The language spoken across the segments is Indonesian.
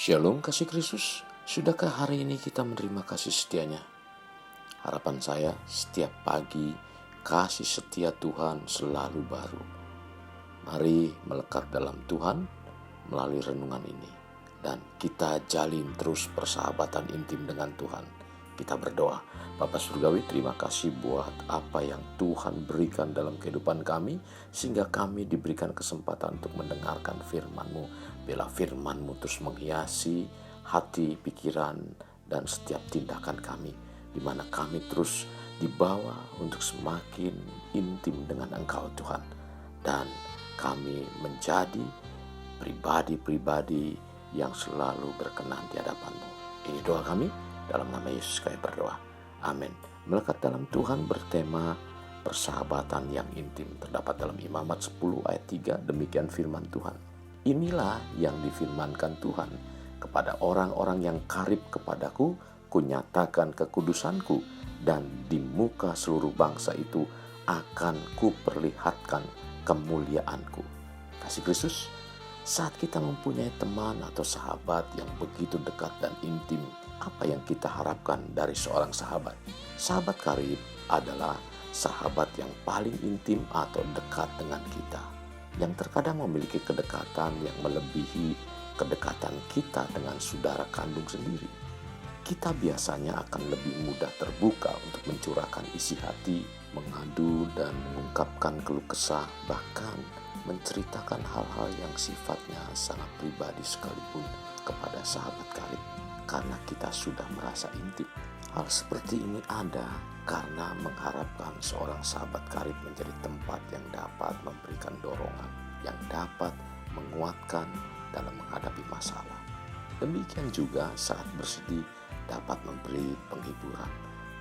Shalom kasih Kristus, sudahkah hari ini kita menerima kasih setianya? Harapan saya setiap pagi kasih setia Tuhan selalu baru. Mari melekat dalam Tuhan melalui renungan ini. Dan kita jalin terus persahabatan intim dengan Tuhan. Kita berdoa, Bapa Surgawi, terima kasih buat apa yang Tuhan berikan dalam kehidupan kami, sehingga kami diberikan kesempatan untuk mendengarkan firman-Mu. Biarlah firman-Mu terus menghiasi hati, pikiran, dan setiap tindakan kami, di mana kami terus dibawa untuk semakin intim dengan Engkau Tuhan. Dan kami menjadi pribadi-pribadi yang selalu berkenan di hadapan-Mu. Ini doa kami, dalam nama Yesus kami berdoa. Amin. Melekat dalam Tuhan bertema persahabatan yang intim, terdapat dalam Imamat 10 ayat 3, demikian firman Tuhan. Inilah yang difirmankan Tuhan, kepada orang-orang yang karib kepadaku, kunyatakan kekudusanku, dan di muka seluruh bangsa itu akan kuperlihatkan kemuliaanku. Kasih Kristus, saat kita mempunyai teman atau sahabat yang begitu dekat dan intim, apa yang kita harapkan dari seorang sahabat? Sahabat karib adalah sahabat yang paling intim atau dekat dengan kita, yang terkadang memiliki kedekatan yang melebihi kedekatan kita dengan saudara kandung sendiri. Kita biasanya akan lebih mudah terbuka untuk mencurahkan isi hati, mengadu dan mengungkapkan keluh kesah, bahkan menceritakan hal-hal yang sifatnya sangat pribadi sekalipun kepada sahabat karib, karena kita sudah merasa intim. Hal seperti ini ada karena mengharapkan seorang sahabat karib menjadi tempat yang dapat memberikan dorongan, yang dapat menguatkan dalam menghadapi masalah. Demikian juga saat bersedih dapat memberi penghiburan.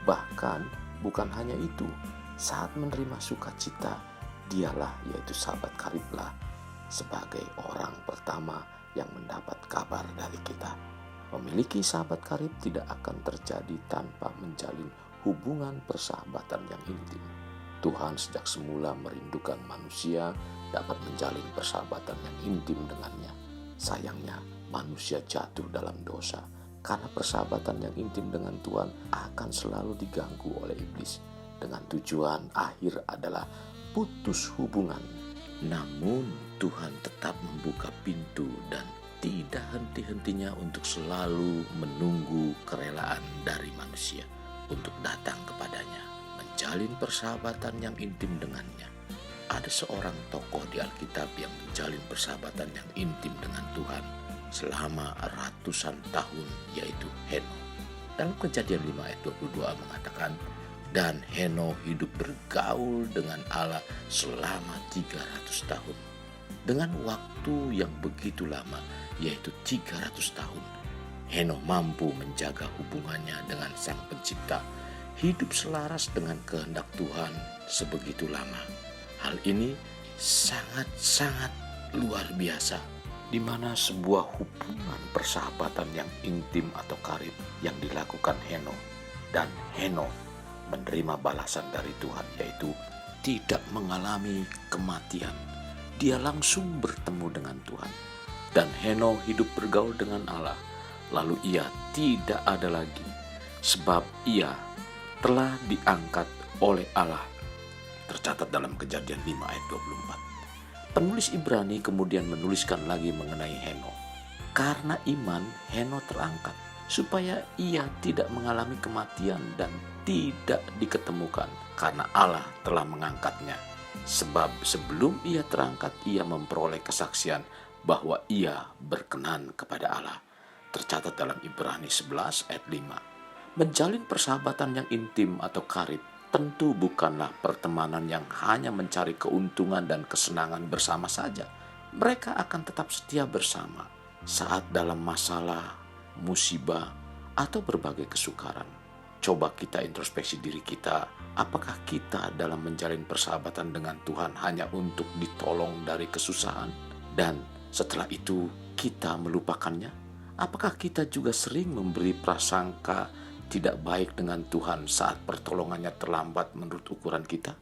Bahkan bukan hanya itu, saat menerima sukacita, dialah, yaitu sahabat kariblah, sebagai orang pertama yang mendapat kabar dari kita. Memiliki sahabat karib tidak akan terjadi tanpa menjalin hubungan persahabatan yang intim. Tuhan sejak semula merindukan manusia dapat menjalin persahabatan yang intim dengannya. Sayangnya, manusia jatuh dalam dosa, karena persahabatan yang intim dengan Tuhan akan selalu diganggu oleh iblis, dengan tujuan akhir adalah putus hubungan. Namun Tuhan tetap membuka pintu dan tidak henti-hentinya untuk selalu menunggu kerelaan dari manusia untuk datang kepadanya, menjalin persahabatan yang intim dengannya. Ada seorang tokoh di Alkitab yang menjalin persahabatan yang intim dengan Tuhan selama ratusan tahun, yaitu Henokh. Dalam Kejadian 5 ayat 22 mengatakan, dan Henokh hidup bergaul dengan Allah selama 300 tahun. Dengan waktu yang begitu lama, yaitu 300 tahun, Henokh mampu menjaga hubungannya dengan Sang Pencipta, hidup selaras dengan kehendak Tuhan sebegitu lama. Hal ini sangat-sangat luar biasa, di mana sebuah hubungan persahabatan yang intim atau karib yang dilakukan Henokh, dan Henokh menerima balasan dari Tuhan, yaitu tidak mengalami kematian. Dia langsung bertemu dengan Tuhan, dan Henokh hidup bergaul dengan Allah. Lalu ia tidak ada lagi, sebab ia telah diangkat oleh Allah. Tercatat dalam Kejadian 5 ayat 24. Penulis Ibrani kemudian menuliskan lagi mengenai Henokh. Karena iman, Henokh terangkat, supaya ia tidak mengalami kematian dan tidak diketemukan, karena Allah telah mengangkatnya. Sebab sebelum ia terangkat, ia memperoleh kesaksian bahwa ia berkenan kepada Allah. Tercatat dalam Ibrani 11 ayat 5. Menjalin persahabatan yang intim atau karib tentu bukanlah pertemanan yang hanya mencari keuntungan dan kesenangan bersama saja. Mereka akan tetap setia bersama saat dalam masalah, musibah, atau berbagai kesukaran. Coba kita introspeksi diri kita, apakah kita dalam menjalin persahabatan dengan Tuhan hanya untuk ditolong dari kesusahan, dan setelah itu kita melupakannya? Apakah kita juga sering memberi prasangka tidak baik dengan Tuhan saat pertolongannya terlambat menurut ukuran kita?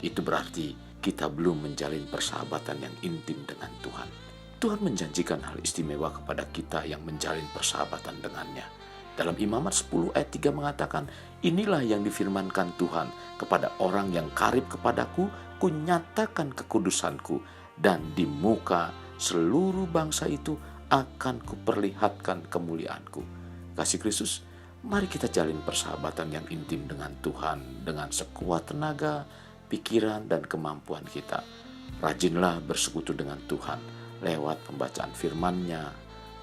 Itu berarti kita belum menjalin persahabatan yang intim dengan Tuhan. Tuhan menjanjikan hal istimewa kepada kita yang menjalin persahabatan dengannya. Dalam Imamat 10 ayat 3 mengatakan, inilah yang difirmankan Tuhan, kepada orang yang karib kepadaku, kunyatakan kekudusanku, dan di muka seluruh bangsa itu akan kuperlihatkan kemuliaanku. Kasih Kristus, mari kita jalin persahabatan yang intim dengan Tuhan dengan sekuat tenaga, pikiran, dan kemampuan kita. Rajinlah bersekutu dengan Tuhan lewat pembacaan firman-Nya,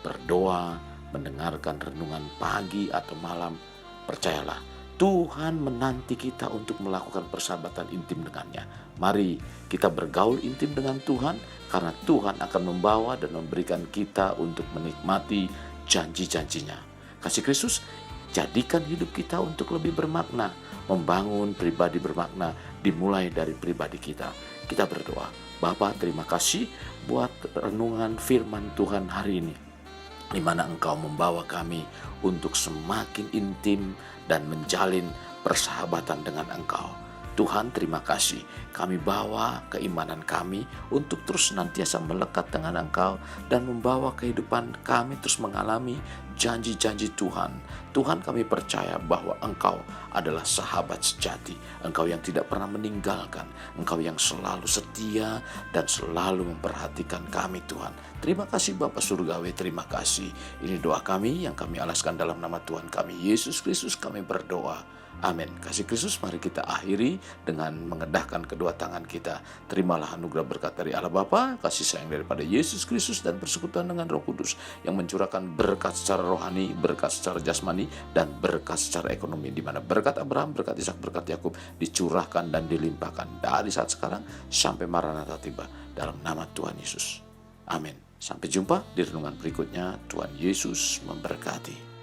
berdoa, mendengarkan renungan pagi atau malam. Percayalah, Tuhan menanti kita untuk melakukan persahabatan intim dengannya. Mari kita bergaul intim dengan Tuhan, karena Tuhan akan membawa dan memberikan kita untuk menikmati janji-janjinya. Kasih Kristus, jadikan hidup kita untuk lebih bermakna, membangun pribadi bermakna dimulai dari pribadi kita. Kita berdoa, Bapa, terima kasih buat renungan firman Tuhan hari ini, di mana Engkau membawa kami untuk semakin intim dan menjalin persahabatan dengan Engkau. Tuhan, terima kasih. Kami bawa keimanan kami untuk terus senantiasa melekat dengan Engkau dan membawa kehidupan kami terus mengalami janji-janji Tuhan. Tuhan, kami percaya bahwa Engkau adalah sahabat sejati. Engkau yang tidak pernah meninggalkan. Engkau yang selalu setia dan selalu memperhatikan kami, Tuhan. Terima kasih Bapa Surgawi, terima kasih. Ini doa kami yang kami alaskan dalam nama Tuhan kami, Yesus Kristus, kami berdoa. Amin. Kasih Kristus, mari kita akhiri dengan mengedahkan kedua tangan kita. Terimalah anugerah berkat dari Allah Bapa, kasih sayang daripada Yesus Kristus, dan persekutuan dengan Roh Kudus yang mencurahkan berkat secara rohani, berkat secara jasmani, dan berkat secara ekonomi, di mana berkat Abraham, berkat Ishak, berkat Yakub dicurahkan dan dilimpahkan dari saat sekarang sampai Maranatha tiba, dalam nama Tuhan Yesus. Amin. Sampai jumpa di renungan berikutnya. Tuhan Yesus memberkati.